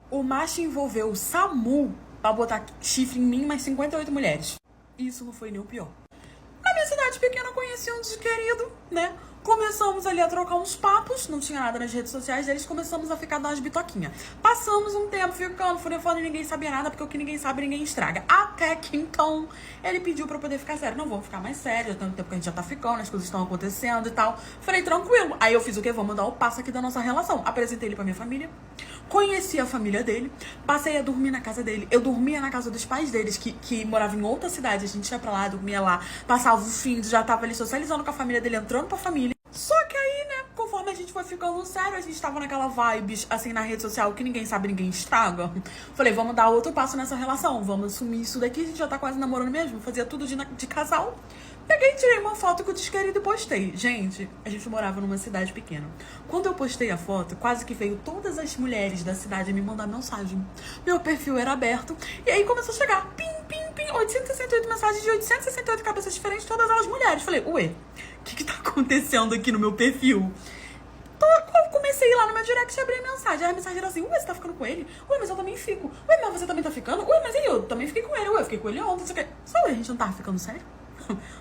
O macho envolveu o SAMU pra botar chifre em mim e mais 58 mulheres. Isso não foi nem o pior. Na minha cidade pequena, conheci um desquerido, né? Começamos ali a trocar uns papos, não tinha nada nas redes sociais deles, começamos a ficar dando umas bitoquinhas. Passamos um tempo ficando, furefando e ninguém sabia nada, porque o que ninguém sabe, ninguém estraga. Até que então, ele pediu pra eu poder ficar sério. Não, vamos ficar mais sério, já tanto tempo que a gente já tá ficando, as coisas estão acontecendo e tal. Falei, tranquilo. Aí eu fiz o quê? Vamos dar o passo aqui da nossa relação. Apresentei ele pra minha família, conheci a família dele, passei a dormir na casa dele. Eu dormia na casa dos pais deles, que moravam em outra cidade. A gente ia pra lá, dormia lá, passava o fim, já tava ali socializando com a família dele, entrando pra família. Só que aí, né, conforme a gente foi ficando sério, a gente tava naquela vibes, assim, na rede social, que ninguém sabe, ninguém estraga. Falei, vamos dar outro passo nessa relação, vamos assumir isso daqui, a gente já tá quase namorando mesmo, fazia tudo de casal. Peguei, tirei uma foto com o desquerido e postei. Gente, a gente morava numa cidade pequena. Quando eu postei a foto, quase que veio todas as mulheres da cidade me mandar mensagem. Meu perfil era aberto, e aí começou a chegar, pim, pim, pim, 868 mensagens de 868 cabeças diferentes, todas elas mulheres. Falei, ué, o que tá acontecendo aqui no meu perfil? Eu comecei a ir lá no meu direct e abri a mensagem. Aí a mensagem era assim, ué, você tá ficando com ele? Ué, mas eu também fico. Ué, mas você também tá ficando? Ué, mas eu também fiquei com ele. Ué, eu fiquei com ele ontem, não sei o quê. Só ué, a gente não tava ficando sério?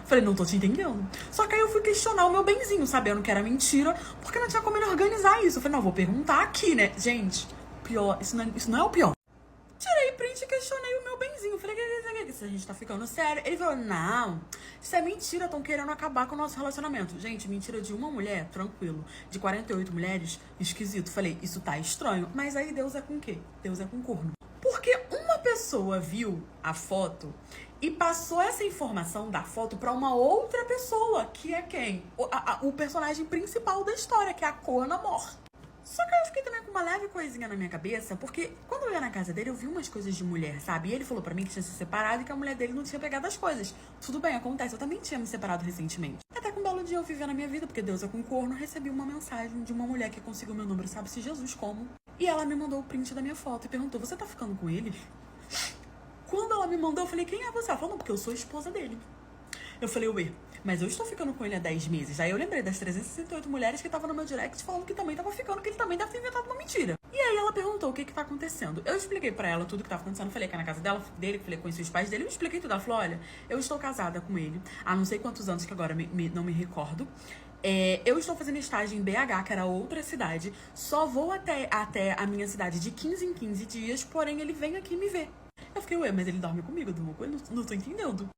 Falei, não tô te entendendo. Só que aí eu fui questionar o meu benzinho, sabendo que era mentira, porque não tinha como ele organizar isso. Eu falei, não, vou perguntar aqui, né? Gente, pior, isso não é o pior. Tirei print e questionei o meu benzinho. Falei, se a gente tá ficando sério. Ele falou, não, isso é mentira, estão querendo acabar com o nosso relacionamento. Gente, mentira de uma mulher, tranquilo. De 48 mulheres, esquisito. Falei, isso tá estranho. Mas aí Deus é com o quê? Deus é com corno. Porque uma pessoa viu a foto e passou essa informação da foto pra uma outra pessoa, que é quem? O personagem principal da história, que é a Corna Mor. Só que eu fiquei também com uma leve coisinha na minha cabeça, porque quando eu ia na casa dele, eu vi umas coisas de mulher, sabe? E ele falou pra mim que tinha se separado e que a mulher dele não tinha pegado as coisas. Tudo bem, acontece, eu também tinha me separado recentemente. Até que um belo dia eu vivendo a minha vida, porque Deus é com corno, recebi uma mensagem de uma mulher que conseguiu meu número, sabe-se Jesus como. E ela me mandou o print da minha foto e perguntou, você tá ficando com ele? Quando ela me mandou, eu falei, quem é você? Ela falou, não, porque eu sou a esposa dele. Eu falei, ué, mas eu estou ficando com ele há 10 meses. Aí eu lembrei das 368 mulheres que estavam no meu direct falando que também tava ficando, que ele também deve ter inventado uma mentira. E aí ela perguntou o que tá acontecendo. Eu expliquei pra ela tudo que tava acontecendo. Falei que é na casa dele, falei que conheci os pais dele. Eu expliquei tudo. Ela falou, olha, eu estou casada com ele há não sei quantos anos, que agora não me recordo. Eu estou fazendo estágio em BH, que era outra cidade. Só vou até a minha cidade de 15 em 15 dias, porém ele vem aqui me ver. Eu fiquei, ué, mas ele dorme comigo? Eu durmo com ele? Não tô entendendo.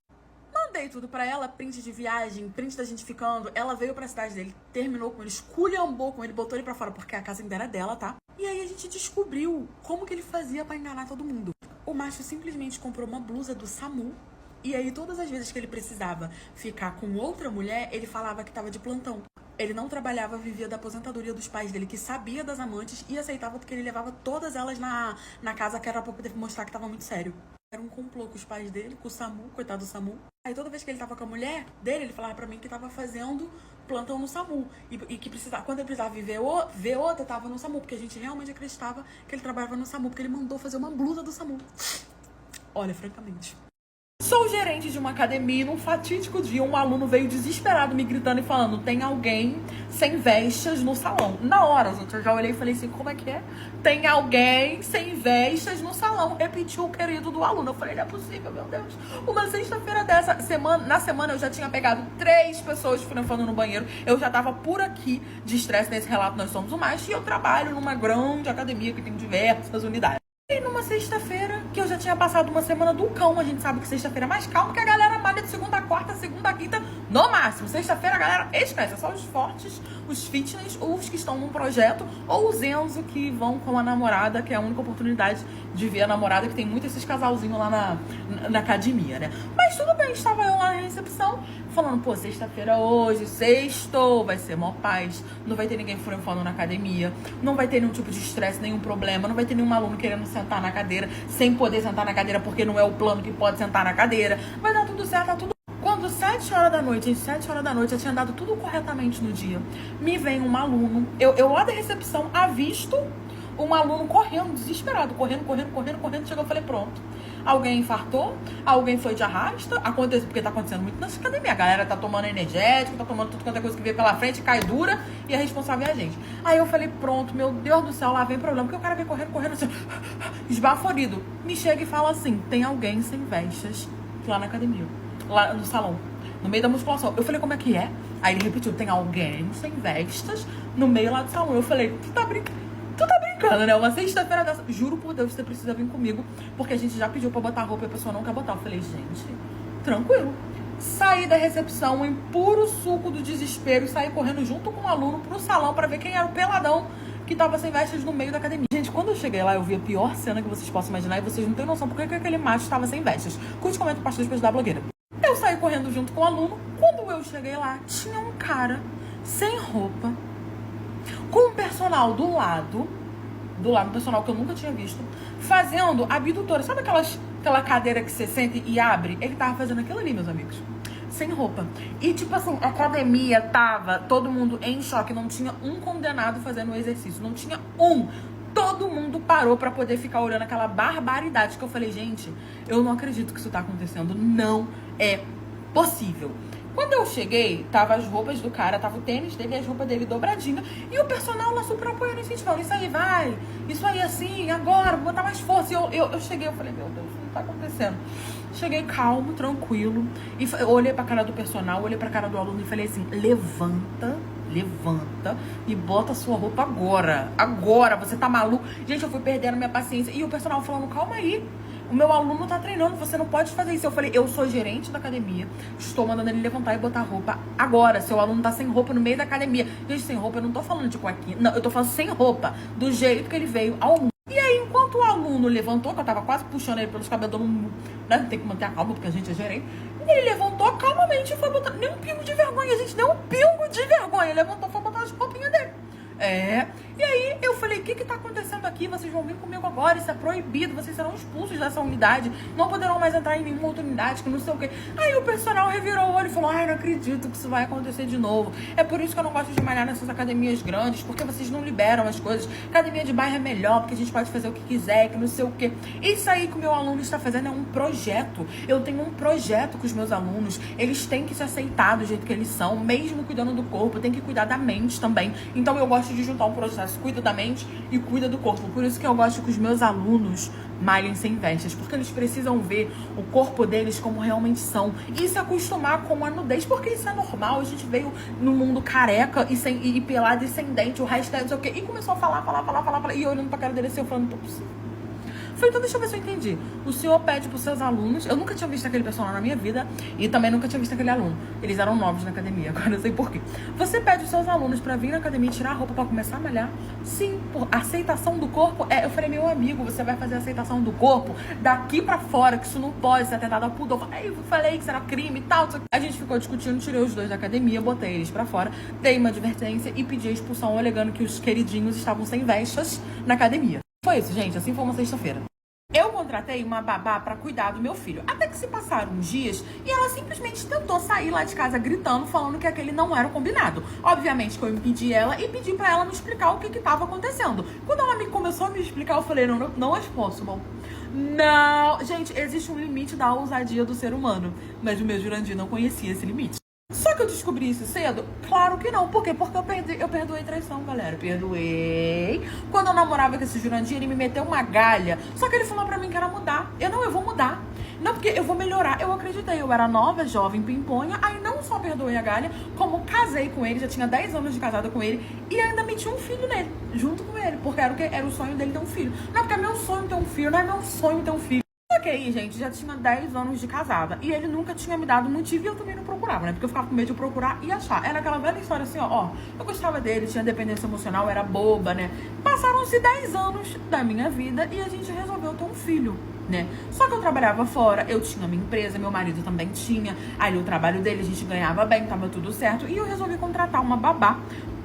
Mandei tudo pra ela, print de viagem, print da gente ficando. Ela veio pra cidade dele, terminou com ele, esculhambou com ele, botou ele pra fora, porque a casa ainda era dela, tá? E aí a gente descobriu como que ele fazia pra enganar todo mundo. O macho simplesmente comprou uma blusa do SAMU. E aí todas as vezes que ele precisava ficar com outra mulher, ele falava que tava de plantão. Ele não trabalhava, vivia da aposentadoria dos pais dele, que sabia das amantes e aceitava porque ele levava todas elas na casa, que era pra poder mostrar que tava muito sério. Era um complô com os pais dele, com o SAMU, coitado do SAMU. Aí toda vez que ele tava com a mulher dele, ele falava pra mim que tava fazendo plantão no SAMU. E que precisava, quando ele precisava ver outra, tava no SAMU. Porque a gente realmente acreditava que ele trabalhava no SAMU, porque ele mandou fazer uma blusa do SAMU. Olha, francamente. Sou gerente de uma academia e num fatídico dia um aluno veio desesperado me gritando e falando, tem alguém sem vestas no salão. Na hora, gente, eu já olhei e falei assim, como é que é? Tem alguém sem vestas no salão. Repetiu o querido do aluno. Eu falei, não é possível, meu Deus. Uma sexta-feira dessa, na semana eu já tinha pegado 3 pessoas furando no banheiro. Eu já tava por aqui de estresse nesse relato Nós Somos o Mais. E eu trabalho numa grande academia que tem diversas unidades. E numa sexta-feira, que eu já tinha passado uma semana do cão, a gente sabe que sexta-feira é mais calma, que a galera malha de segunda a quarta, segunda a quinta, no máximo. Sexta-feira a galera esquece, é só os fortes, os fitness, ou os que estão num projeto, ou os Enzo que vão com a namorada, que é a única oportunidade de ver a namorada, que tem muito esses casalzinhos lá na academia, né? Mas tudo bem, estava eu lá na recepção, falando, pô, sexta-feira hoje, sextou, vai ser mó paz, não vai ter ninguém furando na academia, não vai ter nenhum tipo de estresse, nenhum problema, não vai ter nenhum aluno querendo sentar na cadeira, sem poder sentar na cadeira, porque não é o plano que pode sentar na cadeira, vai dar tudo certo, tá tudo... Quando 7 horas da noite, às 7 horas da noite, eu tinha dado tudo corretamente no dia, me vem um aluno, eu lá da recepção, avisto um aluno correndo, desesperado, correndo, chegou, eu falei, pronto. Alguém infartou, alguém foi de arrasta, aconteceu, porque tá acontecendo muito nessa academia. A galera tá tomando energético, tá tomando tudo quanto é coisa que vem pela frente, cai dura, e a responsável é a gente. Aí eu falei, pronto, meu Deus do céu, lá vem problema, porque o cara vem correndo, assim, esbaforido, me chega e fala assim: tem alguém sem vestas lá na academia, lá no salão, no meio da musculação. Eu falei: como é que é? Aí ele repetiu: tem alguém sem vestas no meio lá do salão. Eu falei: tu tá brincando, né? Uma sexta-feira dessa, juro por Deus, você precisa vir comigo, porque a gente já pediu pra botar roupa e a pessoa não quer botar. Eu falei: gente, tranquilo. Saí da recepção em puro suco do desespero e saí correndo junto com o aluno pro salão pra ver quem era o peladão que tava sem vestas no meio da academia. Gente, quando eu cheguei lá, eu vi a pior cena que vocês possam imaginar e vocês não têm noção porque que aquele macho estava sem vestas. Curte, comenta, compartilha depois da blogueira. Eu saí correndo junto com o aluno. Quando eu cheguei lá, tinha um cara sem roupa, com um personal do lado, um personal que eu nunca tinha visto, fazendo abdutora. Sabe aquela cadeira que você sente e abre? Ele tava fazendo aquilo ali, meus amigos. Sem roupa. E tipo assim, a academia tava todo mundo em choque. Não tinha um condenado fazendo o exercício. Não tinha um. Todo mundo parou pra poder ficar olhando aquela barbaridade que eu falei: gente, eu não acredito que isso tá acontecendo. Não é possível. Quando eu cheguei, tava as roupas do cara, tava o tênis dele e as roupas dele dobradinha. E o personal lá super apoiando, incentivando: isso aí vai, isso aí assim, agora, vou botar mais força. E eu cheguei, eu falei: meu Deus, isso não tá acontecendo. Cheguei calmo, tranquilo. E eu olhei pra cara do personal, olhei pra cara do aluno e falei assim: levanta e bota a sua roupa agora. Agora, você tá maluco? Gente, eu fui perdendo minha paciência. E o personal falando: calma aí, o meu aluno tá treinando, você não pode fazer isso. Eu falei: eu sou gerente da academia, estou mandando ele levantar e botar roupa agora. Seu aluno tá sem roupa no meio da academia. Gente, sem roupa, eu não tô falando de cuequinha. Não, eu tô falando sem roupa, do jeito que ele veio ao mundo. E aí, enquanto o aluno levantou, que eu tava quase puxando ele pelos cabelos, né, tem que manter a calma, porque a gente é gerente. Ele levantou calmamente e foi botar, nem um pingo de vergonha, gente, nem um pingo de vergonha. Ele levantou e foi botar as roupinhas dele. E aí eu falei: o que tá acontecendo aqui? Vocês vão vir comigo agora, isso é proibido, vocês serão expulsos dessa unidade, não poderão mais entrar em nenhuma outra unidade, que não sei o quê. Aí o personal revirou o olho e falou: ai, não acredito que isso vai acontecer de novo. É por isso que eu não gosto de malhar nessas academias grandes, porque vocês não liberam as coisas. Academia de bairro é melhor, porque a gente pode fazer o que quiser, que não sei o quê. Isso aí que o meu aluno está fazendo é um projeto. Eu tenho um projeto com os meus alunos. Eles têm que se aceitar do jeito que eles são, mesmo cuidando do corpo, tem que cuidar da mente também. Então eu gosto de juntar um processo: cuida da mente e cuida do corpo. Por isso que eu gosto que os meus alunos malhem sem vestas, porque eles precisam ver o corpo deles como realmente são e se acostumar com a nudez, porque isso é normal. A gente veio no mundo careca e pelado e sem dente, o resto é não sei o quê. E começou a falar, e eu olhando pra cara dele assim, eu falando: não tô possível. Falei: então deixa eu ver se eu entendi. O senhor pede pros seus alunos... Eu nunca tinha visto aquele personal na minha vida e também nunca tinha visto aquele aluno. Eles eram novos na academia, agora eu sei por quê. Você pede os seus alunos pra vir na academia e tirar a roupa pra começar a malhar? Sim, por aceitação do corpo. Eu falei: meu amigo, você vai fazer a aceitação do corpo daqui pra fora, que isso não pode ser atentado ao pudor. Aí eu falei que isso era crime e tal. A gente ficou discutindo, tirei os dois da academia, botei eles pra fora, dei uma advertência e pedi a expulsão, alegando que os queridinhos estavam sem vestas na academia. Foi isso, gente. Assim foi uma sexta-feira. Eu contratei uma babá pra cuidar do meu filho. Até que se passaram uns dias e ela simplesmente tentou sair lá de casa gritando, falando que aquele não era o combinado. Obviamente que eu impedi ela e pedi pra ela me explicar o que tava acontecendo. Quando ela começou a me explicar, eu falei: não é possible. Não, gente, existe um limite da ousadia do ser humano. Mas o meu Jurandir não conhecia esse limite. Só que eu descobri isso cedo? Claro que não. Por quê? Porque eu perdoei traição, galera. Perdoei. Quando eu namorava com esse Jurandir, ele me meteu uma galha. Só que ele falou pra mim que era mudar. Eu vou mudar. Não, porque eu vou melhorar. Eu acreditei. Eu era nova, jovem, pimponha. Aí não só perdoei a galha, como casei com ele. Já tinha 10 anos de casada com ele. E ainda meti um filho nele, junto com ele. Porque era o sonho dele ter um filho. Não, porque é meu sonho ter um filho. Não é meu sonho ter um filho. Só que aí, gente, já tinha 10 anos de casada. E ele nunca tinha me dado motivo e eu também não procurava, né? Porque eu ficava com medo de procurar e achar. Era aquela velha história assim, ó. Eu gostava dele, tinha dependência emocional, era boba, né? Passaram-se 10 anos da minha vida e a gente resolveu ter um filho, né? Só que eu trabalhava fora, eu tinha minha empresa, meu marido também tinha. Aí o trabalho dele, a gente ganhava bem, tava tudo certo. E eu resolvi contratar uma babá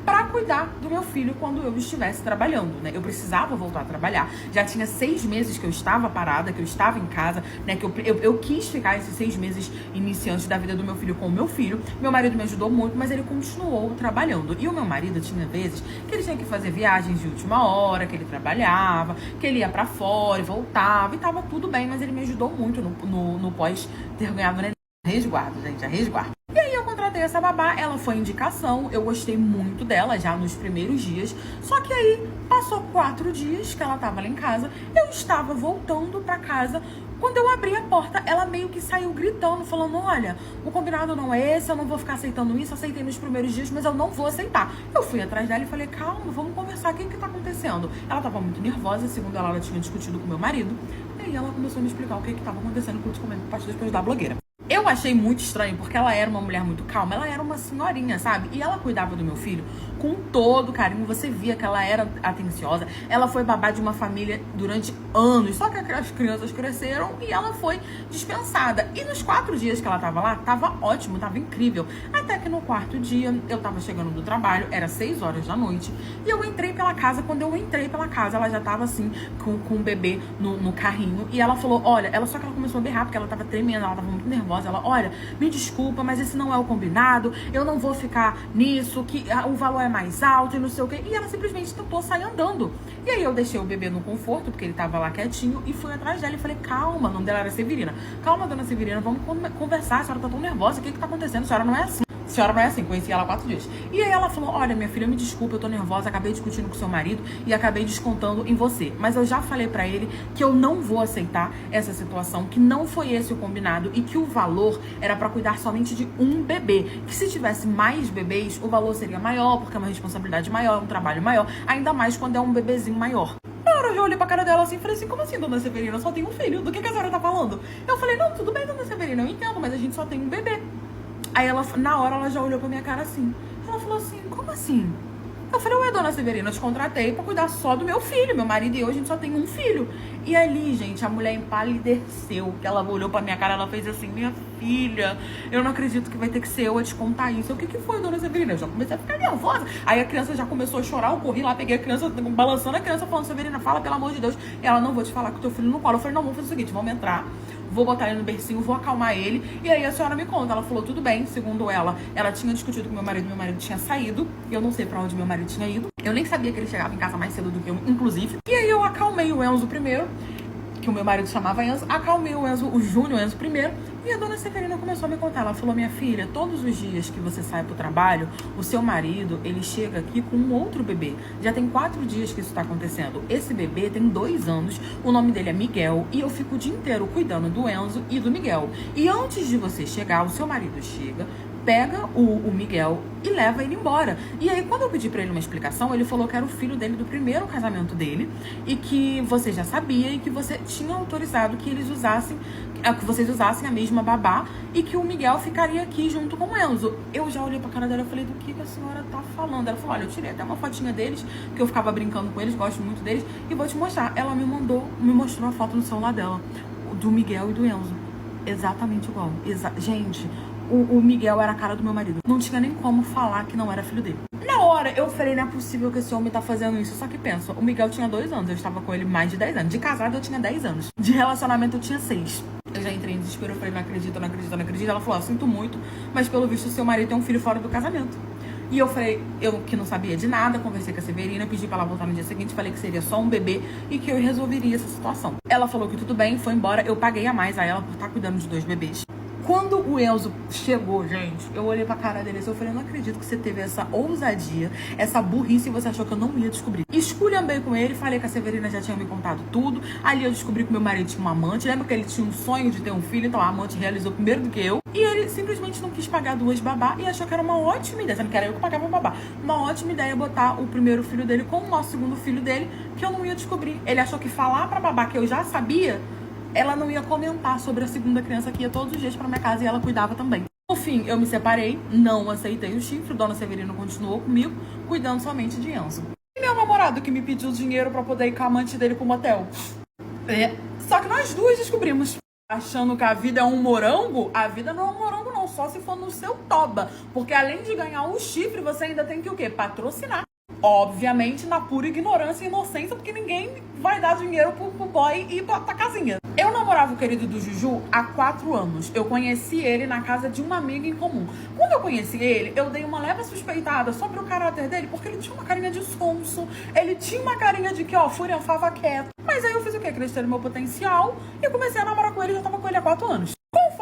pra cuidar do meu filho quando eu estivesse trabalhando, né? Eu precisava voltar a trabalhar. Já tinha 6 meses que eu estava parada, que eu estava em casa, né? Que eu quis ficar esses 6 meses iniciantes da vida do meu filho com o meu filho. Meu marido me ajudou muito, mas ele continuou trabalhando. E o meu marido tinha vezes que ele tinha que fazer viagens de última hora, que ele trabalhava, que ele ia pra fora e voltava, e tava tudo bem, mas ele me ajudou muito no pós ter ganhado, né? Resguardo, gente, a resguardo. E aí eu contratei contratei essa babá, ela foi indicação, eu gostei muito dela já nos primeiros dias. Só que aí, passou 4 dias que ela tava lá em casa, eu estava voltando pra casa. Quando eu abri a porta, ela meio que saiu gritando, falando: olha, o combinado não é esse, eu não vou ficar aceitando isso, aceitei nos primeiros dias, mas eu não vou aceitar. Eu fui atrás dela e falei: calma, vamos conversar, o que que tá acontecendo? Ela tava muito nervosa, segundo ela tinha discutido com meu marido, e aí ela começou a me explicar o que que tava acontecendo com os comentários depois da blogueira. Eu achei muito estranho, porque ela era uma mulher muito calma, ela era uma senhorinha, sabe? E ela cuidava do meu filho com todo carinho, você via que ela era atenciosa. Ela foi babá de uma família durante anos, só que as crianças cresceram e ela foi dispensada. E nos 4 dias que ela tava lá, tava ótimo, tava incrível. Até que no 4º dia, eu tava chegando do trabalho, era 6 horas da noite, e eu entrei pela casa. Quando eu entrei pela casa, ela já tava assim, com o bebê no carrinho, e ela falou: olha, só que ela começou a berrar, porque ela tava tremendo, ela tava muito nervosa. Ela: olha, me desculpa, mas esse não é o combinado, eu não vou ficar nisso, que o valor é mais alto e não sei o quê. E ela simplesmente tentou sair andando. E aí eu deixei o bebê no conforto, porque ele tava lá quietinho, e fui atrás dela e falei: calma, o nome dela era Severina. Calma, dona Severina, vamos conversar, a senhora tá tão nervosa, o que que tá acontecendo? A senhora não é assim. A senhora não é assim, conheci ela há 4 dias. E aí ela falou: olha, minha filha, me desculpa, eu tô nervosa, acabei discutindo com seu marido e acabei descontando em você. Mas eu já falei pra ele que eu não vou aceitar essa situação, que não foi esse o combinado e que o valor era pra cuidar somente de um bebê. Que se tivesse mais bebês, o valor seria maior, porque é uma responsabilidade maior, um trabalho maior, ainda mais quando é um bebezinho maior. Na hora eu já olhei pra cara dela assim e falei assim: como assim, dona Severina? Eu só tenho um filho, do que a senhora tá falando? Eu falei: não, tudo bem, dona Severina, eu entendo, mas a gente só tem um bebê. Aí ela, na hora, ela já olhou pra minha cara assim. Ela falou assim: como assim? Eu falei: ué, dona Severina, eu te contratei pra cuidar só do meu filho. Meu marido e eu, a gente só tem um filho. E ali, gente, a mulher empalideceu. Ela olhou pra minha cara, ela fez assim: minha filha, eu não acredito que vai ter que ser eu a te contar isso. O que que foi, dona Severina? Eu já comecei a ficar nervosa. Aí a criança já começou a chorar, eu corri lá, peguei a criança, balançando a criança, falando: Severina, fala, pelo amor de Deus. E ela: não vou te falar que o teu filho não cola. Eu falei: não, vamos fazer o seguinte, vamos entrar, vou botar ele no bercinho, vou acalmar ele. E aí a senhora me conta. Ela falou: tudo bem. Segundo ela tinha discutido com meu marido tinha saído. Eu não sei pra onde meu marido tinha ido. Eu nem sabia que ele chegava em casa mais cedo do que eu, inclusive. E aí eu acalmei o Enzo primeiro, que o meu marido chamava Enzo. Acalmei o Enzo, o Júnior, o Enzo primeiro. E a dona Severina começou a me contar. Ela falou: minha filha, todos os dias que você sai pro trabalho, o seu marido, ele chega aqui com um outro bebê. Já tem 4 dias que isso tá acontecendo. Esse bebê tem 2 anos, o nome dele é Miguel, e eu fico o dia inteiro cuidando do Enzo e do Miguel. E antes de você chegar, o seu marido chega, pega o Miguel e leva ele embora. E aí, quando eu pedi pra ele uma explicação, ele falou que era o filho dele do primeiro casamento dele, e que você já sabia e que você tinha autorizado que eles usassem, que vocês usassem a mesma babá, e que o Miguel ficaria aqui junto com o Enzo. Eu já olhei pra cara dela e falei: do que a senhora tá falando? Ela falou: olha, eu tirei até uma fotinha deles, que eu ficava brincando com eles, gosto muito deles, e vou te mostrar. Ela me mostrou a foto no celular dela, do Miguel e do Enzo. Exatamente igual. Gente, o Miguel era a cara do meu marido. Não tinha nem como falar que não era filho dele. Na hora, eu falei: não é possível que esse homem tá fazendo isso. Só que pensa, o Miguel tinha 2 anos, eu estava com ele mais de 10 anos. De casado, eu tinha 10 anos. De relacionamento, eu tinha 6. Eu já entrei em desespero, eu falei: não acredito, não acredito, não acredito. Ela falou: sinto muito, mas pelo visto, seu marido tem um filho fora do casamento. E eu falei, eu que não sabia de nada, conversei com a Severina, pedi pra ela voltar no dia seguinte, falei que seria só um bebê e que eu resolveria essa situação. Ela falou que tudo bem, foi embora, eu paguei a mais a ela por estar cuidando de 2 bebês. Quando o Enzo chegou, gente, eu olhei pra cara dele e eu falei: não acredito que você teve essa ousadia, essa burrice, e você achou que eu não ia descobrir. Esculhambei com ele, falei que a Severina já tinha me contado tudo. Ali eu descobri que meu marido tinha uma amante. Lembra que ele tinha um sonho de ter um filho, então a amante realizou primeiro do que eu. E ele simplesmente não quis pagar 2 babá e achou que era uma ótima ideia, sendo que era eu que pagava o babá. Uma ótima ideia botar o primeiro filho dele com o nosso segundo filho dele, que eu não ia descobrir. Ele achou que falar pra babá que eu já sabia, ela não ia comentar sobre a segunda criança que ia todos os dias pra minha casa e ela cuidava também. No fim, eu me separei, não aceitei o chifre, Dona Severina continuou comigo, cuidando somente de Enzo. E meu namorado que me pediu dinheiro pra poder ir com a amante dele pro motel. Só que nós duas descobrimos. Achando que a vida é um morango, a vida não é um morango não, só se for no seu toba. Porque além de ganhar o chifre, você ainda tem que o quê? Patrocinar. Obviamente, na pura ignorância e inocência, porque ninguém vai dar dinheiro pro boy e pra casinha. Eu namorava o querido do Juju há 4 anos. Eu conheci ele na casa de uma amiga em comum. Quando eu conheci ele, eu dei uma leve suspeitada sobre o caráter dele, porque ele tinha uma carinha de sonso. Ele tinha uma carinha de que, furianfava quieto. Mas aí eu fiz o quê? Acreditei no meu potencial e comecei a namorar com ele, já tava com ele há 4 anos.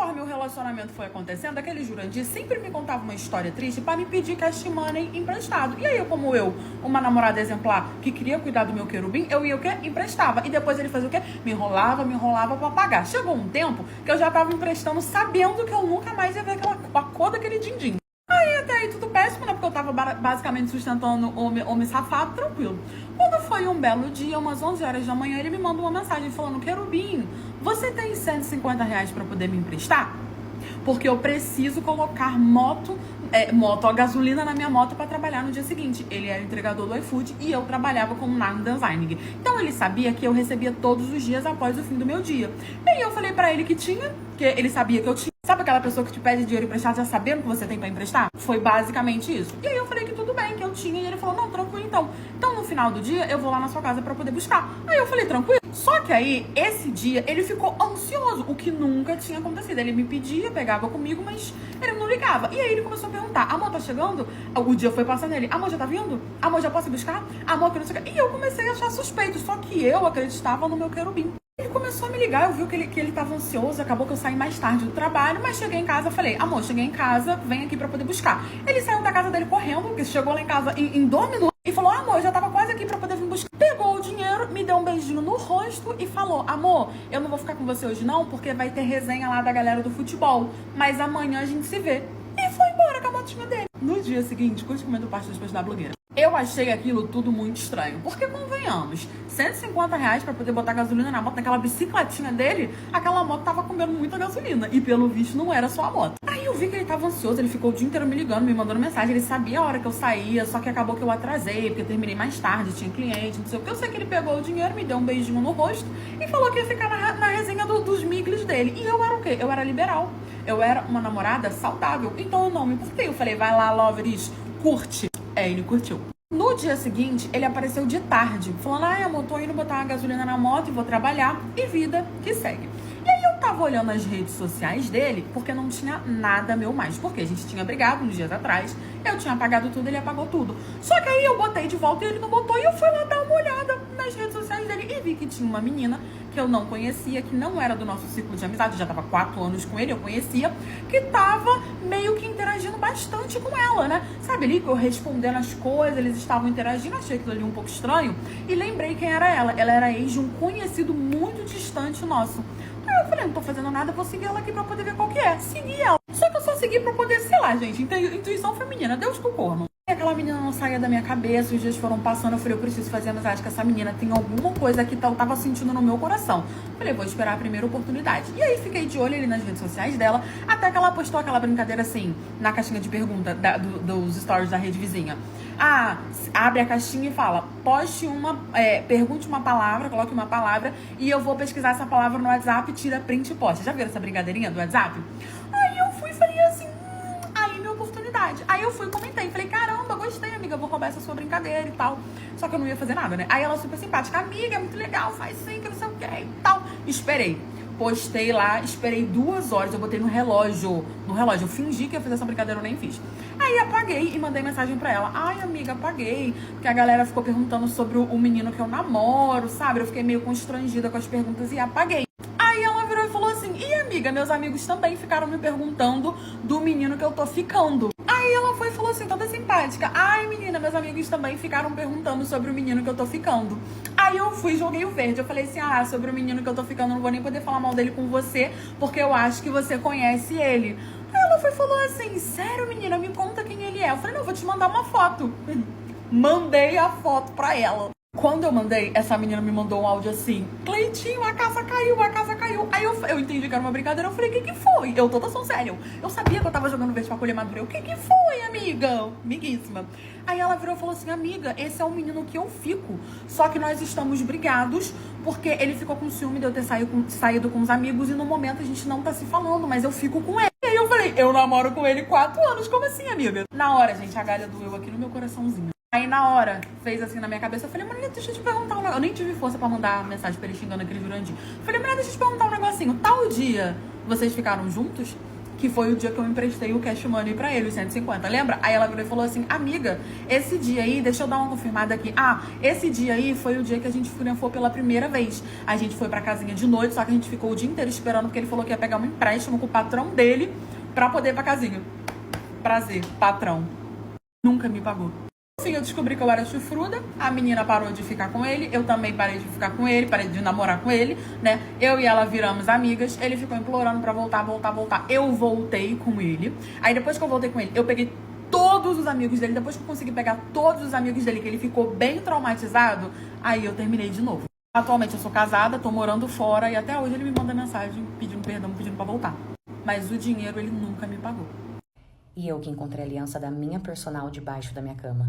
conforme o relacionamento foi acontecendo, aquele Jurandir sempre me contava uma história triste pra me pedir cash money emprestado. E aí, como eu, uma namorada exemplar que queria cuidar do meu querubim, eu ia o quê? Emprestava. E depois ele fazia o quê? Me enrolava pra pagar. Chegou um tempo que eu já tava emprestando sabendo que eu nunca mais ia ver a cor daquele din-din. Aí até aí tudo péssimo, né? Porque eu tava basicamente sustentando homem safado, tranquilo. Quando foi um belo dia, umas 11 horas da manhã, ele me manda uma mensagem falando: querubim, você tem R$ 150 pra poder me emprestar? Porque eu preciso colocar a gasolina na minha moto pra trabalhar no dia seguinte. Ele era entregador do iFood e eu trabalhava como narco designer. Então ele sabia que eu recebia todos os dias após o fim do meu dia. E aí eu falei pra ele que tinha, que ele sabia que eu tinha. Sabe aquela pessoa que te pede dinheiro emprestado já sabendo que você tem pra emprestar? Foi basicamente isso. E aí eu falei que tudo bem, que eu tinha. E ele falou: não, tranquilo então. Então no final do dia eu vou lá na sua casa pra poder buscar. Aí eu falei: tranquilo. Só que aí, esse dia, ele ficou ansioso, o que nunca tinha acontecido. Ele me pedia, pegava comigo, mas ele não ligava. E aí ele começou a perguntar: amor, tá chegando? O dia foi passando ele: amor, já tá vindo? Amor, já posso ir buscar? Amor, que não sei o quê. E eu comecei a achar suspeito, só que eu acreditava no meu querubim. Ele começou a me ligar, eu vi que ele tava ansioso, acabou que eu saí mais tarde do trabalho, mas cheguei em casa, falei: amor, cheguei em casa, vem aqui pra poder buscar. Ele saiu da casa dele correndo, porque chegou lá em casa em 2 minutos, e falou: amor, eu já tava quase aqui pra poder vir buscar. Pegou o dinheiro, me deu um beijinho no rosto e falou: amor, eu não vou ficar com você hoje não, porque vai ter resenha lá da galera do futebol, mas amanhã a gente se vê. E foi embora com a motinha dele. No dia seguinte, curte comendo parte depois da blogueira. Eu achei aquilo tudo muito estranho, porque convenhamos, R$ 150 pra poder botar gasolina na moto, naquela bicicletinha dele, aquela moto tava comendo muita gasolina, e pelo visto não era só a moto. Aí eu vi que ele tava ansioso, ele ficou o dia inteiro me ligando, me mandando mensagem, ele sabia a hora que eu saía, só que acabou que eu atrasei, porque eu terminei mais tarde, tinha cliente, não sei o que. Eu sei que ele pegou o dinheiro, me deu um beijinho no rosto e falou que ia ficar na resenha dos miglis dele. E eu era o quê? Eu era liberal, eu era uma namorada saudável, então eu não me importei. Eu falei: vai lá, Loveris, curte. Ele curtiu. No dia seguinte, ele apareceu de tarde, falando: ai, amor, tô indo botar uma gasolina na moto e vou trabalhar. E vida que segue. E aí eu tava olhando as redes sociais dele, porque não tinha nada meu mais. Porque a gente tinha brigado uns dias atrás, eu tinha apagado tudo, ele apagou tudo. Só que aí eu botei de volta e ele não botou, e eu fui lá dar uma olhada nas redes sociais dele e vi que tinha uma menina que eu não conhecia, que não era do nosso ciclo de amizade, eu já tava 4 anos com ele, eu conhecia, que tava meio que interagindo bastante com ela, né? Sabe ali, que eu respondendo as coisas, eles estavam interagindo, achei aquilo ali um pouco estranho, e lembrei quem era ela. Ela era ex de um conhecido muito distante nosso. Aí eu falei: não tô fazendo nada, vou seguir ela aqui pra poder ver qual que é. Segui ela. Só que eu só segui pra poder, sei lá, gente, intuição feminina, Deus com o corno. Aquela menina não saía da minha cabeça, os dias foram passando, eu falei: eu preciso fazer amizade com essa menina, tem alguma coisa que eu tava sentindo no meu coração. Falei: vou esperar a primeira oportunidade. E aí fiquei de olho ali nas redes sociais dela, até que ela postou aquela brincadeira assim, na caixinha de pergunta dos stories da rede vizinha. Ah, abre a caixinha e fala: pergunte uma palavra, coloque uma palavra, e eu vou pesquisar essa palavra no WhatsApp, tira print e posta. Já viram essa brincadeirinha do WhatsApp? Aí eu fui e falei assim: aí minha oportunidade. Aí eu fui e comentei, falei: caramba, gostei, amiga, vou roubar essa sua brincadeira e tal. Só que eu não ia fazer nada, né? Aí ela super simpática: amiga, é muito legal, faz sim, que não sei o que e tal. Esperei. Postei lá, esperei 2 horas, eu botei no relógio, eu fingi que ia fazer essa brincadeira, eu nem fiz. Aí apaguei e mandei mensagem pra ela: ai, amiga, apaguei, porque a galera ficou perguntando sobre o menino que eu namoro, sabe? Eu fiquei meio constrangida com as perguntas e apaguei. Aí ela virou e falou assim: e amiga, meus amigos também ficaram me perguntando do menino que eu tô ficando. Aí ela foi e falou assim, toda simpática: ai, menina, meus amigos também ficaram perguntando sobre o menino que eu tô ficando. Aí eu fui e joguei o verde. Eu falei assim: ah, sobre o menino que eu tô ficando, eu não vou nem poder falar mal dele com você, porque eu acho que você conhece ele. Aí ela foi e falou assim: sério, menina, me conta quem ele é. Eu falei: não, vou te mandar uma foto. Mandei a foto pra ela. Quando eu mandei, essa menina me mandou um áudio assim: Cleitinho, a casa caiu, a casa caiu. Aí eu entendi que era uma brincadeira, eu falei: o que foi? Eu toda ação séria. Eu sabia que eu tava jogando verde pra colher madura. O que foi, amiga? Amiguíssima. Aí ela virou e falou assim: amiga, esse é o menino que eu fico. Só que nós estamos brigados, porque ele ficou com ciúme de eu ter saído com os amigos, e no momento a gente não tá se falando, mas eu fico com ele. E aí eu falei: eu namoro com ele 4 anos, como assim, amiga? Na hora, gente, a galha doeu aqui no meu coraçãozinho. Aí na hora, fez assim na minha cabeça, eu falei: mulher, deixa eu te perguntar um negócio. Eu nem tive força pra mandar mensagem pra ele xingando aquele Jurandir. Eu falei: mulher, deixa eu te perguntar um negocinho. Tal dia, vocês ficaram juntos? que foi o dia que eu emprestei o cash money pra ele, os 150, lembra? Aí ela virou e falou assim, amiga, esse dia aí, deixa eu dar uma confirmada aqui. Ah, esse dia aí foi o dia que a gente foi pela primeira vez. A gente foi pra casinha de noite, só que a gente ficou o dia inteiro esperando, porque ele falou que ia pegar um empréstimo com o patrão dele pra poder ir pra casinha. Prazer, patrão. Nunca me pagou. Enfim, eu descobri que eu era chifruda, a menina parou de ficar com ele, eu também parei de ficar com ele, parei de namorar com ele, né? Eu e ela viramos amigas, ele ficou implorando pra voltar. Eu voltei com ele. Aí depois que eu voltei com ele, eu peguei todos os amigos dele, depois que eu consegui pegar todos os amigos dele, que ele ficou bem traumatizado, aí eu terminei de novo. Atualmente eu sou casada, tô morando fora e até hoje ele me manda mensagem pedindo perdão, pedindo pra voltar. Mas o dinheiro ele nunca me pagou. E eu que encontrei a aliança da minha personal debaixo da minha cama.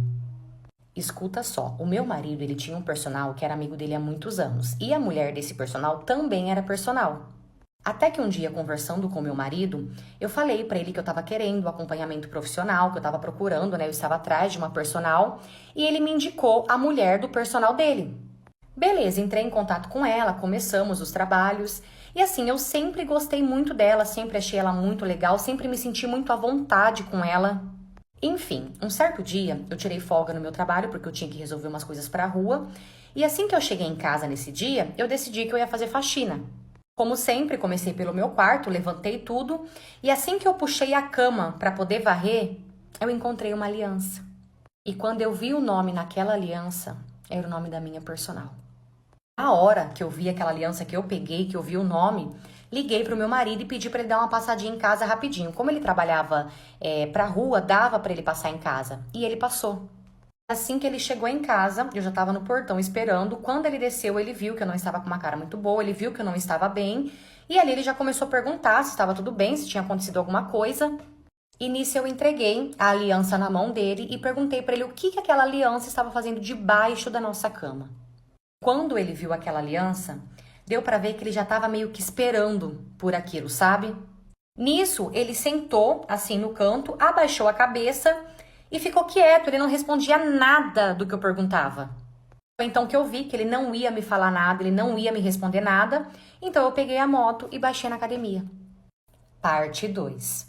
Escuta só, o meu marido, ele tinha um personal que era amigo dele há muitos anos. E a mulher desse personal também era personal. Até que um dia, conversando com meu marido, eu falei pra ele que eu tava querendo acompanhamento profissional, que eu tava procurando, né? Eu estava atrás de uma personal. E ele me indicou a mulher do personal dele. Beleza, entrei em contato com ela, começamos os trabalhos. E assim, eu sempre gostei muito dela, sempre achei ela muito legal, sempre me senti muito à vontade com ela. Enfim, um certo dia, eu tirei folga no meu trabalho, porque eu tinha que resolver umas coisas pra rua. E assim que eu cheguei em casa nesse dia, eu decidi que eu ia fazer faxina. Como sempre, comecei pelo meu quarto, levantei tudo. E assim que eu puxei a cama pra poder varrer, eu encontrei uma aliança. E quando eu vi o nome naquela aliança, era o nome da minha personal. Na hora que eu vi aquela aliança que eu peguei, que eu vi o nome, liguei pro meu marido e pedi pra ele dar uma passadinha em casa rapidinho. Como ele trabalhava pra rua, dava pra ele passar em casa. E ele passou. Assim que ele chegou em casa, eu já tava no portão esperando. Quando ele desceu, ele viu que eu não estava com uma cara muito boa, ele viu que eu não estava bem. E ali ele já começou a perguntar se estava tudo bem, se tinha acontecido alguma coisa. E nisso eu entreguei a aliança na mão dele e perguntei pra ele o que aquela aliança estava fazendo debaixo da nossa cama. Quando ele viu aquela aliança, deu pra ver que ele já tava meio que esperando por aquilo, sabe? Nisso, ele sentou assim no canto, abaixou a cabeça e ficou quieto, ele não respondia nada do que eu perguntava. Foi então que eu vi que ele não ia me falar nada, ele não ia me responder nada, então eu peguei a moto e baixei na academia. Parte 2.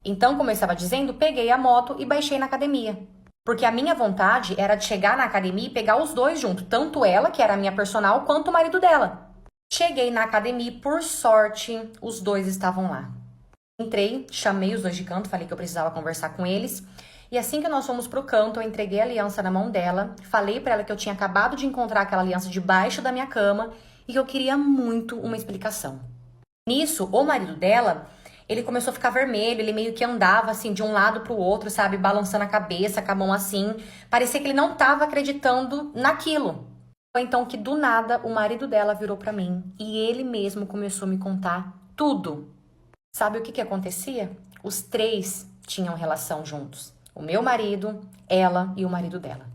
Então, como eu estava dizendo, peguei a moto e baixei na academia. Porque a minha vontade era de chegar na academia e pegar os dois juntos. Tanto ela, que era a minha personal, quanto o marido dela. Cheguei na academia e, por sorte, os dois estavam lá. Entrei, chamei os dois de canto, falei que eu precisava conversar com eles. E assim que nós fomos pro canto, eu entreguei a aliança na mão dela. Falei pra ela que eu tinha acabado de encontrar aquela aliança debaixo da minha cama e que eu queria muito uma explicação. Nisso, o marido dela... ele começou a ficar vermelho, ele meio que andava assim de um lado pro outro, sabe? Balançando a cabeça, com a mão assim. Parecia que ele não tava acreditando naquilo. Foi então que do nada o marido dela virou pra mim e ele mesmo começou a me contar tudo. Sabe o que acontecia? Os três tinham relação juntos. O meu marido, ela e o marido dela.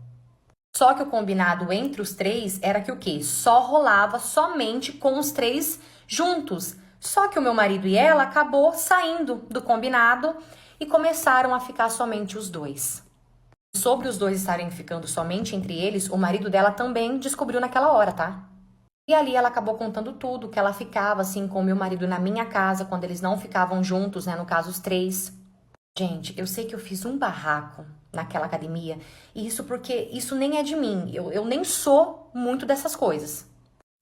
Só que o combinado entre os três era que o quê? Só rolava somente com os três juntos. Só que o meu marido e ela acabou saindo do combinado e começaram a ficar somente os dois. Sobre os dois estarem ficando somente entre eles, o marido dela também descobriu naquela hora, tá? E ali ela acabou contando tudo, que ela ficava assim com o meu marido na minha casa, quando eles não ficavam juntos, né? No caso, os três. Gente, eu sei que eu fiz um barraco naquela academia, e isso porque isso nem é de mim. Eu nem sou muito dessas coisas.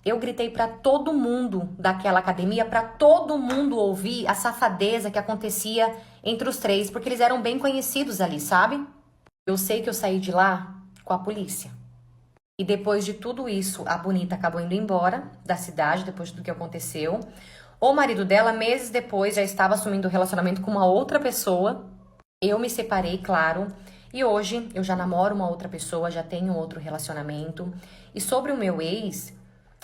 Eu gritei pra todo mundo daquela academia, pra todo mundo ouvir a safadeza que acontecia entre os três, porque eles eram bem conhecidos ali, sabe? Eu sei que eu saí de lá com a polícia. E depois de tudo isso, a bonita acabou indo embora da cidade, depois de tudo que aconteceu. O marido dela, meses depois, já estava assumindo um relacionamento com uma outra pessoa. Eu me separei, claro. E hoje eu já namoro uma outra pessoa, já tenho outro relacionamento. E sobre o meu ex...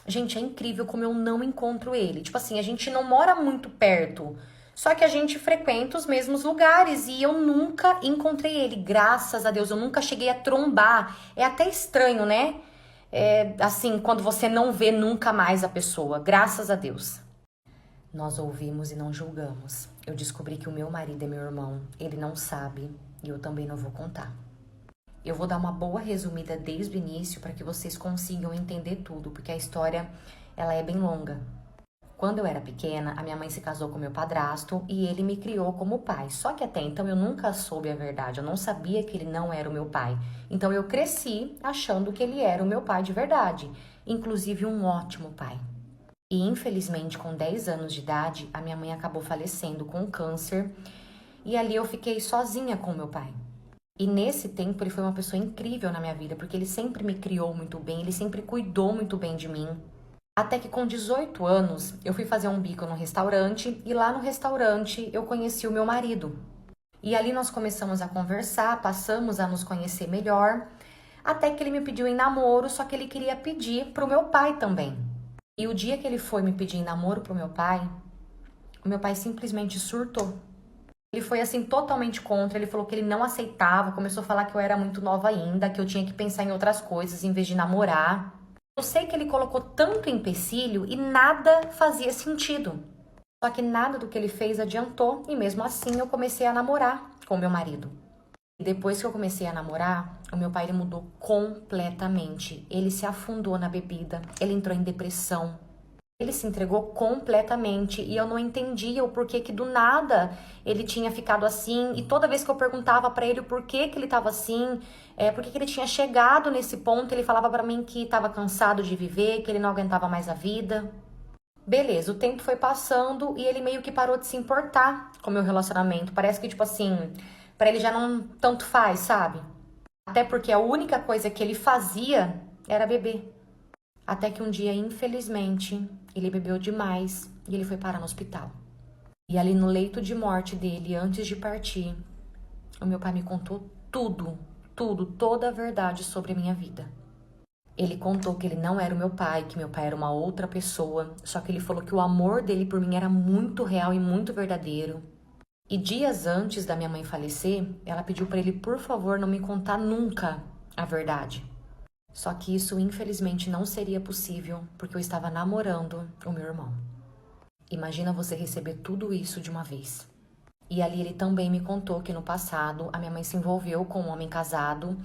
gente, é incrível como eu não encontro ele. Tipo assim, a gente não mora muito perto. Só que a gente frequenta os mesmos lugares e eu nunca encontrei ele. Graças a Deus, eu nunca cheguei a trombar. É até estranho, né? Assim, quando você não vê nunca mais a pessoa. Graças a Deus. Nós ouvimos e não julgamos. Eu descobri que o meu marido é meu irmão. Ele não sabe e eu também não vou contar. Eu vou dar uma boa resumida desde o início para que vocês consigam entender tudo, porque a história ela é bem longa. Quando eu era pequena, a minha mãe se casou com meu padrasto e ele me criou como pai. Só que até então eu nunca soube a verdade, eu não sabia que ele não era o meu pai. Então eu cresci achando que ele era o meu pai de verdade, inclusive um ótimo pai. E infelizmente, com 10 anos de idade, a minha mãe acabou falecendo com câncer e ali eu fiquei sozinha com meu pai. E nesse tempo ele foi uma pessoa incrível na minha vida, porque ele sempre me criou muito bem, ele sempre cuidou muito bem de mim. Até que com 18 anos, eu fui fazer um bico no restaurante e lá no restaurante eu conheci o meu marido. E ali nós começamos a conversar, passamos a nos conhecer melhor, até que ele me pediu em namoro, só que ele queria pedir pro meu pai também. E o dia que ele foi me pedir em namoro pro meu pai, o meu pai simplesmente surtou. Ele foi assim totalmente contra, ele falou que ele não aceitava, começou a falar que eu era muito nova ainda, que eu tinha que pensar em outras coisas em vez de namorar. Eu sei que ele colocou tanto empecilho e nada fazia sentido. Só que nada do que ele fez adiantou e mesmo assim eu comecei a namorar com meu marido. E depois que eu comecei a namorar, o meu pai ele mudou completamente. Ele se afundou na bebida, ele entrou em depressão. Ele se entregou completamente e eu não entendia o porquê que do nada ele tinha ficado assim. E toda vez que eu perguntava pra ele o porquê que ele tava assim, por que ele tinha chegado nesse ponto, ele falava pra mim que tava cansado de viver, que ele não aguentava mais a vida. Beleza, o tempo foi passando e ele meio que parou de se importar com o meu relacionamento. Parece que, tipo assim, pra ele já não tanto faz, sabe? Até porque a única coisa que ele fazia era beber. Até que um dia, infelizmente, ele bebeu demais e ele foi parar no hospital. E ali no leito de morte dele, antes de partir, o meu pai me contou tudo, toda a verdade sobre a minha vida. Ele contou que ele não era o meu pai, que meu pai era uma outra pessoa, só que ele falou que o amor dele por mim era muito real e muito verdadeiro. E dias antes da minha mãe falecer, ela pediu pra ele, por favor, não me contar nunca a verdade. Só que isso, infelizmente, não seria possível, porque eu estava namorando o meu irmão. Imagina você receber tudo isso de uma vez. E ali ele também me contou que no passado a minha mãe se envolveu com um homem casado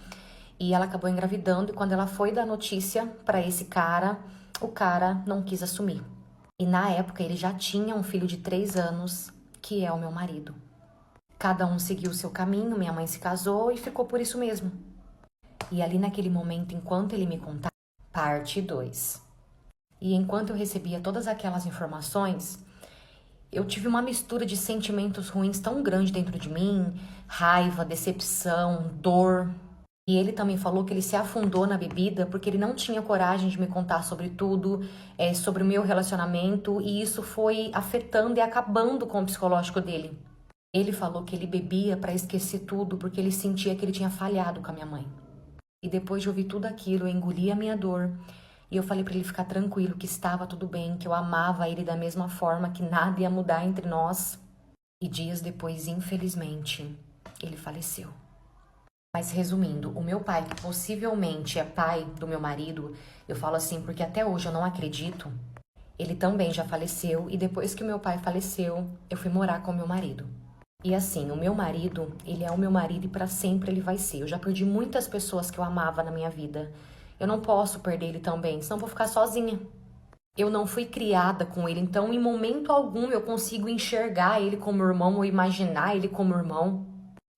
e ela acabou engravidando e quando ela foi dar notícia para esse cara, o cara não quis assumir. E na época ele já tinha um filho de 3 anos, que é o meu marido. Cada um seguiu o seu caminho, minha mãe se casou e ficou por isso mesmo. E ali naquele momento, enquanto ele me contava, parte 2. E enquanto eu recebia todas aquelas informações, eu tive uma mistura de sentimentos ruins tão grande dentro de mim, raiva, decepção, dor. E ele também falou que ele se afundou na bebida porque ele não tinha coragem de me contar sobre tudo, sobre o meu relacionamento, e isso foi afetando e acabando com o psicológico dele. Ele falou que ele bebia para esquecer tudo porque ele sentia que ele tinha falhado com a minha mãe. E depois de ouvir tudo aquilo, eu engoli a minha dor. E eu falei pra ele ficar tranquilo, que estava tudo bem, que eu amava ele da mesma forma, que nada ia mudar entre nós. E dias depois, infelizmente, ele faleceu. Mas resumindo, o meu pai, que possivelmente é pai do meu marido, eu falo assim porque até hoje eu não acredito, ele também já faleceu. E depois que o meu pai faleceu, eu fui morar com o meu marido. E assim, o meu marido, ele é o meu marido e pra sempre ele vai ser. Eu já perdi muitas pessoas que eu amava na minha vida. Eu não posso perder ele também, senão eu vou ficar sozinha. Eu não fui criada com ele, então em momento algum eu consigo enxergar ele como irmão ou imaginar ele como irmão.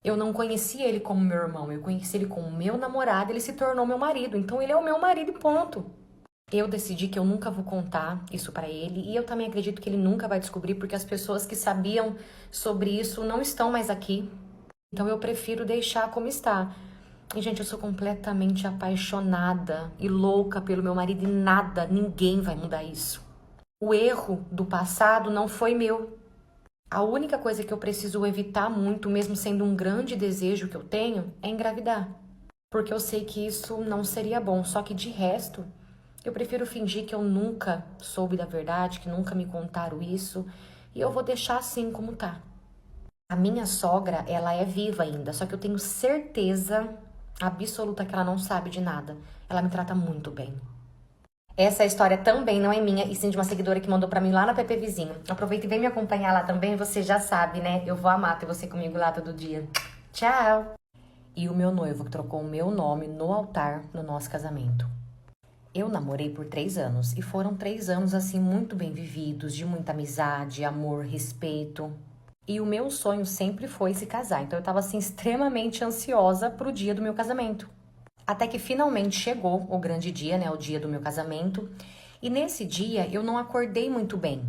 Eu não conhecia ele como meu irmão, eu conheci ele como meu namorado, ele se tornou meu marido. Então ele é o meu marido e ponto. Eu decidi que eu nunca vou contar isso pra ele e eu também acredito que ele nunca vai descobrir porque as pessoas que sabiam sobre isso não estão mais aqui. Então eu prefiro deixar como está. E, gente, eu sou completamente apaixonada e louca pelo meu marido e nada, ninguém vai mudar isso. O erro do passado não foi meu. A única coisa que eu preciso evitar muito, mesmo sendo um grande desejo que eu tenho, é engravidar. Porque eu sei que isso não seria bom, só que de resto... eu prefiro fingir que eu nunca soube da verdade, que nunca me contaram isso, e eu vou deixar assim como tá. A minha sogra, ela é viva ainda, só que eu tenho certeza absoluta que ela não sabe de nada. Ela me trata muito bem. Essa história também não é minha, e sim de uma seguidora que mandou pra mim lá na PP Vizinho. Aproveita e vem me acompanhar lá também, você já sabe, né? Eu vou amar ter você comigo lá todo dia. Tchau! E o meu noivo que trocou o meu nome no altar no nosso casamento. Eu namorei por 3 anos e foram 3 anos assim muito bem vividos, de muita amizade, amor, respeito. E o meu sonho sempre foi se casar, então eu tava assim extremamente ansiosa pro dia do meu casamento. Até que finalmente chegou o grande dia, né, o dia do meu casamento. E nesse dia eu não acordei muito bem.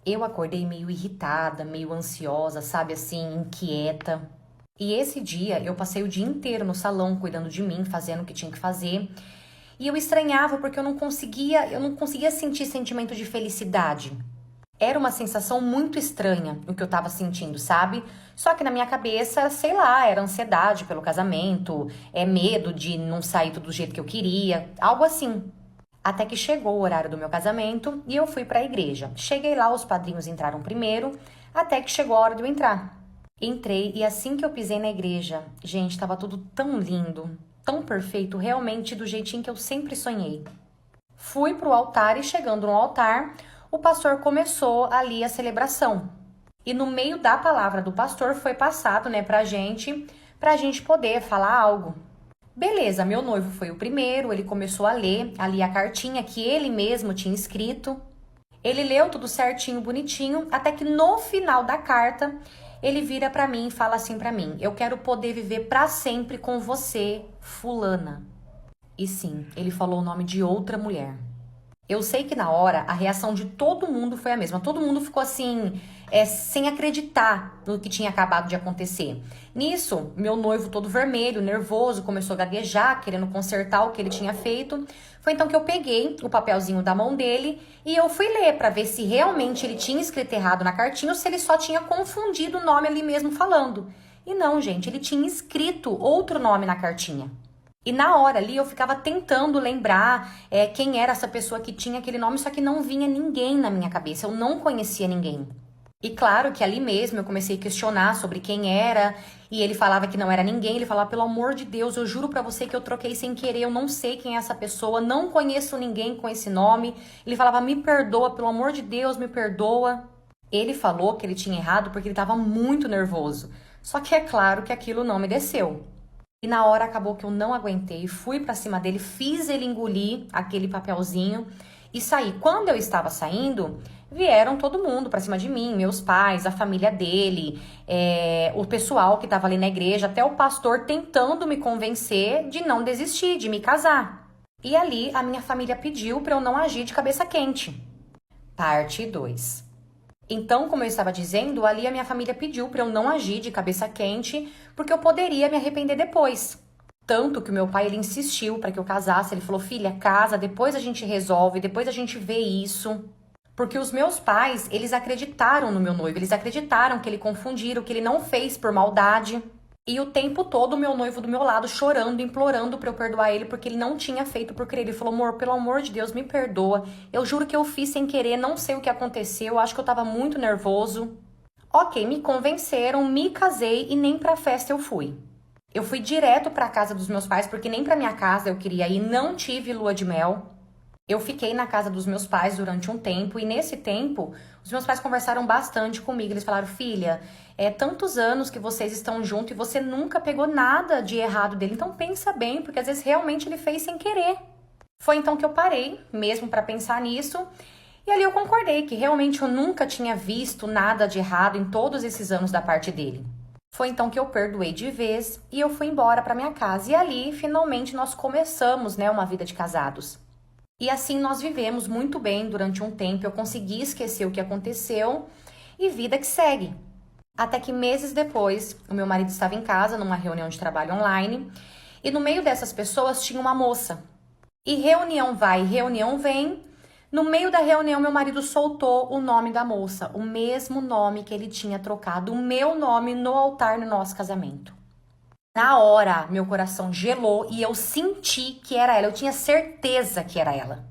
Eu acordei meio irritada, meio ansiosa, sabe assim, inquieta. E esse dia eu passei o dia inteiro no salão cuidando de mim, fazendo o que tinha que fazer. E eu estranhava porque eu não conseguia sentir sentimento de felicidade. Era uma sensação muito estranha o que eu tava sentindo, sabe? Só que na minha cabeça, sei lá, era ansiedade pelo casamento, medo de não sair tudo do jeito que eu queria, algo assim. Até que chegou o horário do meu casamento e eu fui pra igreja. Cheguei lá, os padrinhos entraram primeiro, até que chegou a hora de eu entrar. Entrei e assim que eu pisei na igreja, gente, tava tudo tão lindo, tão perfeito, realmente do jeitinho que eu sempre sonhei. Fui pro altar e chegando no altar, o pastor começou ali a celebração. E no meio da palavra do pastor foi passado, né, pra gente poder falar algo. Beleza, meu noivo foi o primeiro, ele começou a ler ali a cartinha que ele mesmo tinha escrito. Ele leu tudo certinho, bonitinho, até que no final da carta, ele vira pra mim e fala assim pra mim: "Eu quero poder viver pra sempre com você, fulana." E sim, ele falou o nome de outra mulher. Eu sei que na hora a reação de todo mundo foi a mesma. Todo mundo ficou assim, sem acreditar no que tinha acabado de acontecer. Nisso, meu noivo todo vermelho, nervoso, começou a gaguejar, querendo consertar o que ele tinha feito. Foi então que eu peguei o papelzinho da mão dele e eu fui ler para ver se realmente ele tinha escrito errado na cartinha ou se ele só tinha confundido o nome ali mesmo falando. E não, gente, ele tinha escrito outro nome na cartinha. E na hora ali eu ficava tentando lembrar quem era essa pessoa que tinha aquele nome, só que não vinha ninguém na minha cabeça, eu não conhecia ninguém. E claro que ali mesmo eu comecei a questionar sobre quem era, e ele falava que não era ninguém, ele falava: "Pelo amor de Deus, eu juro pra você que eu troquei sem querer, eu não sei quem é essa pessoa, não conheço ninguém com esse nome." Ele falava: "Me perdoa, pelo amor de Deus, me perdoa." Ele falou que ele tinha errado porque ele estava muito nervoso, só que é claro que aquilo não me desceu. E na hora acabou que eu não aguentei, fui pra cima dele, fiz ele engolir aquele papelzinho e saí. Quando eu estava saindo, vieram todo mundo pra cima de mim, meus pais, a família dele, o pessoal que tava ali na igreja, até o pastor tentando me convencer de não desistir, de me casar. E ali a minha família pediu pra eu não agir de cabeça quente. Parte 2. Então, como eu estava dizendo, ali a minha família pediu para eu não agir de cabeça quente, porque eu poderia me arrepender depois. Tanto que o meu pai, ele insistiu para que eu casasse. Ele falou: "Filha, casa, depois a gente resolve, depois a gente vê isso." Porque os meus pais, eles acreditaram no meu noivo, eles acreditaram que ele confundiram, que ele não fez por maldade. E o tempo todo o meu noivo do meu lado chorando, implorando pra eu perdoar ele, porque ele não tinha feito por querer. Ele falou: "Amor, pelo amor de Deus, me perdoa. Eu juro que eu fiz sem querer, não sei o que aconteceu, acho que eu tava muito nervoso." Ok, me convenceram, me casei e nem pra festa eu fui. Eu fui direto pra casa dos meus pais, porque nem pra minha casa eu queria ir, não tive lua de mel. Eu fiquei na casa dos meus pais durante um tempo e nesse tempo os meus pais conversaram bastante comigo. Eles falaram: "Filha, tantos anos que vocês estão juntos e você nunca pegou nada de errado dele, então pensa bem, porque às vezes realmente ele fez sem querer." Foi então que eu parei mesmo para pensar nisso e ali eu concordei que realmente eu nunca tinha visto nada de errado em todos esses anos da parte dele. Foi então que eu perdoei de vez e eu fui embora para minha casa e ali finalmente nós começamos, né, uma vida de casados. E assim nós vivemos muito bem durante um tempo, eu consegui esquecer o que aconteceu e vida que segue. Até que meses depois, o meu marido estava em casa numa reunião de trabalho online e no meio dessas pessoas tinha uma moça. E reunião vai, reunião vem. No meio da reunião, meu marido soltou o nome da moça, o mesmo nome que ele tinha trocado, o meu nome no altar no nosso casamento. Na hora, meu coração gelou e eu senti que era ela. Eu tinha certeza que era ela.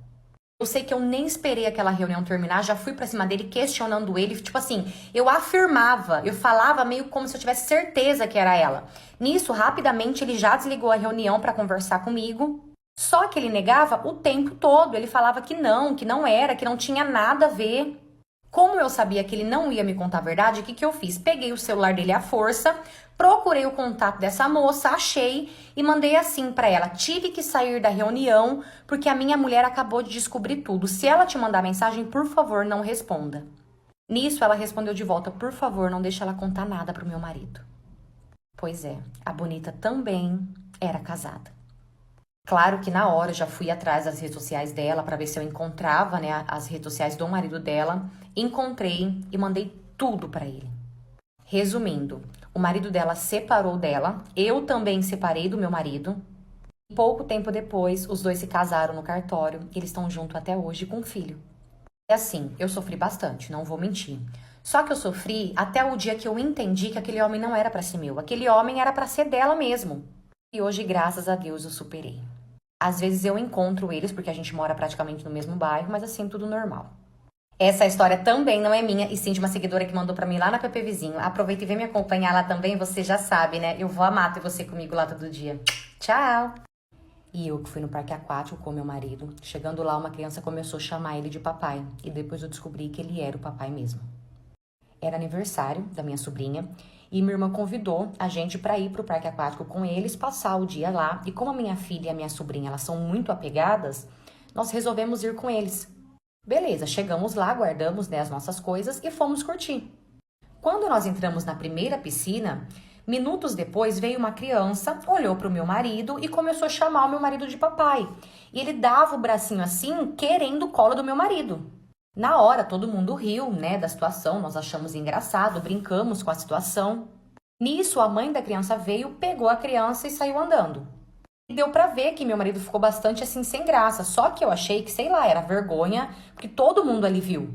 Eu sei que eu nem esperei aquela reunião terminar, já fui pra cima dele questionando ele. Tipo assim, eu afirmava, eu falava meio como se eu tivesse certeza que era ela. Nisso, rapidamente, ele já desligou a reunião pra conversar comigo. Só que ele negava o tempo todo. Ele falava que não era, que não tinha nada a ver. Como eu sabia que ele não ia me contar a verdade, o que eu fiz? Peguei o celular dele à força, procurei o contato dessa moça, achei e mandei assim pra ela: tive que sair da reunião porque a minha mulher acabou de descobrir tudo. Se ela te mandar mensagem, por favor, não responda. Nisso, ela respondeu de volta: por favor, não deixe ela contar nada pro meu marido. Pois é, a Bonita também era casada. Claro que na hora eu já fui atrás das redes sociais dela para ver se eu encontrava, né, as redes sociais do marido dela. Encontrei e mandei tudo para ele. Resumindo, o marido dela separou dela, eu também separei do meu marido. E pouco tempo depois, os dois se casaram no cartório e eles estão juntos até hoje com um filho. E assim, eu sofri bastante, não vou mentir. Só que eu sofri até o dia que eu entendi que aquele homem não era para ser meu, aquele homem era para ser dela mesmo. E hoje, graças a Deus, eu superei. Às vezes eu encontro eles, porque a gente mora praticamente no mesmo bairro, mas assim, tudo normal. Essa história também não é minha, e sim de uma seguidora que mandou pra mim lá na PP Vizinho. Aproveita e vem me acompanhar lá também, você já sabe, né? Eu vou amar ter você comigo lá todo dia. Tchau! E eu que fui no parque aquático com meu marido. Chegando lá, uma criança começou a chamar ele de papai. E depois eu descobri que ele era o papai mesmo. Era aniversário da minha sobrinha. E minha irmã convidou a gente para ir pro parque aquático com eles, passar o dia lá. E como a minha filha e a minha sobrinha, elas são muito apegadas, nós resolvemos ir com eles. Beleza, chegamos lá, guardamos, né, as nossas coisas e fomos curtir. Quando nós entramos na primeira piscina, minutos depois veio uma criança, olhou pro meu marido e começou a chamar o meu marido de papai. E ele dava o bracinho assim, querendo o colo do meu marido. Na hora, todo mundo riu, né, da situação, nós achamos engraçado, brincamos com a situação. Nisso, a mãe da criança veio, pegou a criança e saiu andando. E deu pra ver que meu marido ficou bastante assim, sem graça, só que eu achei que, sei lá, era vergonha, porque todo mundo ali viu.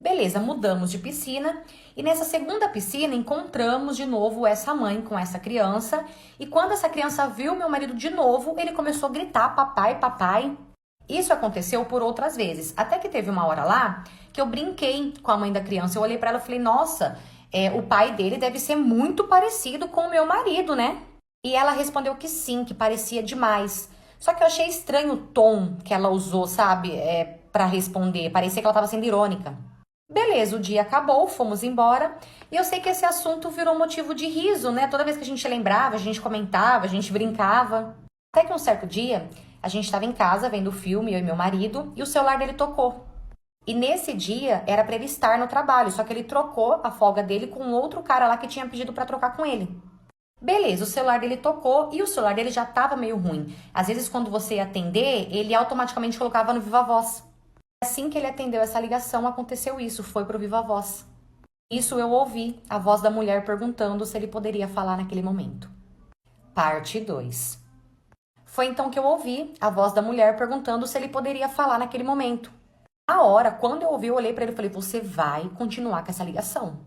Beleza, mudamos de piscina e nessa segunda piscina encontramos de novo essa mãe com essa criança. E quando essa criança viu meu marido de novo, ele começou a gritar: papai, papai. Isso aconteceu por outras vezes, até que teve uma hora lá que eu brinquei com a mãe da criança. Eu olhei pra ela e falei: nossa, o pai dele deve ser muito parecido com o meu marido, né? E ela respondeu que sim, que parecia demais. Só que eu achei estranho o tom que ela usou, sabe, pra responder. Parecia que ela tava sendo irônica. Beleza, o dia acabou, fomos embora. E eu sei que esse assunto virou motivo de riso, né? Toda vez que a gente lembrava, a gente comentava, a gente brincava. Até que um certo dia, a gente estava em casa vendo o filme, eu e meu marido, e o celular dele tocou. E nesse dia, era pra ele estar no trabalho, só que ele trocou a folga dele com outro cara lá que tinha pedido pra trocar com ele. Beleza, o celular dele tocou e o celular dele já tava meio ruim. Às vezes, quando você ia atender, ele automaticamente colocava no Viva Voz. Assim que ele atendeu essa ligação, aconteceu isso, foi pro Viva Voz. Isso eu ouvi a voz da mulher perguntando se ele poderia falar naquele momento. Parte 2. Foi então que eu ouvi a voz da mulher perguntando se ele poderia falar naquele momento. Na hora, quando eu ouvi, eu olhei pra ele e falei: você vai continuar com essa ligação.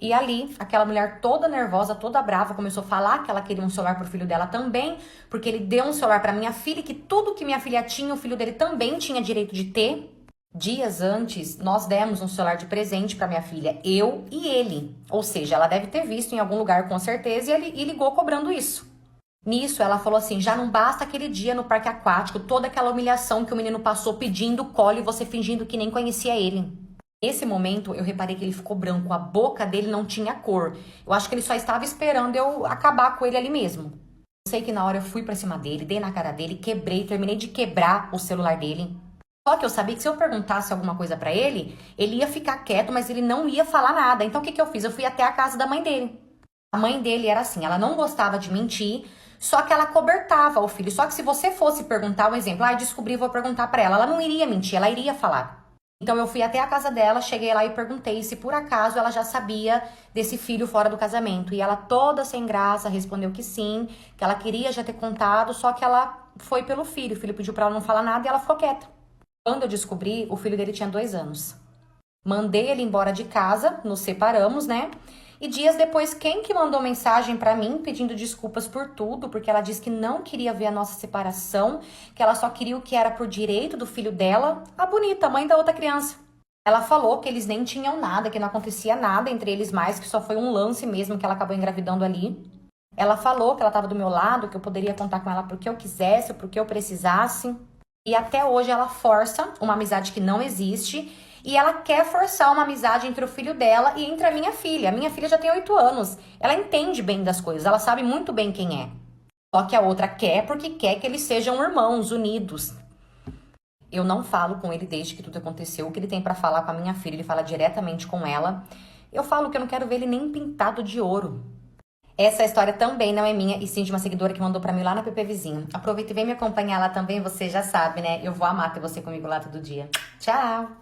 E ali, aquela mulher toda nervosa, toda brava, começou a falar que ela queria um celular pro filho dela também, porque ele deu um celular pra minha filha e que tudo que minha filha tinha, o filho dele também tinha direito de ter. Dias antes, nós demos um celular de presente pra minha filha, eu e ele. Ou seja, ela deve ter visto em algum lugar com certeza e ligou cobrando isso. Nisso, ela falou assim: já não basta aquele dia no parque aquático, toda aquela humilhação que o menino passou pedindo colo e você fingindo que nem conhecia ele. Nesse momento, eu reparei que ele ficou branco, a boca dele não tinha cor. Eu acho que ele só estava esperando eu acabar com ele ali mesmo. Eu sei que na hora eu fui pra cima dele, dei na cara dele, quebrei, terminei de quebrar o celular dele. Só que eu sabia que se eu perguntasse alguma coisa pra ele, ele ia ficar quieto, mas ele não ia falar nada. Então o que eu fiz? Eu fui até a casa da mãe dele. A mãe dele era assim, ela não gostava de mentir, só que ela cobertava o filho. Só que se você fosse perguntar um exemplo, descobri, vou perguntar pra ela, ela não iria mentir, ela iria falar. Então eu fui até a casa dela, cheguei lá e perguntei se por acaso ela já sabia desse filho fora do casamento. E ela toda sem graça respondeu que sim, que ela queria já ter contado, só que ela foi pelo filho. O filho pediu pra ela não falar nada e ela ficou quieta. Quando eu descobri, o filho dele tinha 2 anos. Mandei ele embora de casa, nos separamos, né? E dias depois, quem que mandou mensagem pra mim pedindo desculpas por tudo, porque ela disse que não queria ver a nossa separação, que ela só queria o que era por direito do filho dela, a Bonita, mãe da outra criança. Ela falou que eles nem tinham nada, que não acontecia nada entre eles mais, que só foi um lance mesmo que ela acabou engravidando ali. Ela falou que ela estava do meu lado, que eu poderia contar com ela porque eu quisesse, porque eu precisasse. E até hoje ela força uma amizade que não existe. E ela quer forçar uma amizade entre o filho dela e entre a minha filha. A minha filha já tem 8 anos. Ela entende bem das coisas, ela sabe muito bem quem é. Só que a outra quer porque quer que eles sejam irmãos, unidos. Eu não falo com ele desde que tudo aconteceu. O que ele tem pra falar com a minha filha, ele fala diretamente com ela. Eu falo que eu não quero ver ele nem pintado de ouro. Essa história também não é minha, e sim de uma seguidora que mandou pra mim lá na PP Vizinho. Aproveita e vem me acompanhar lá também, você já sabe, né? Eu vou amar ter você comigo lá todo dia. Tchau!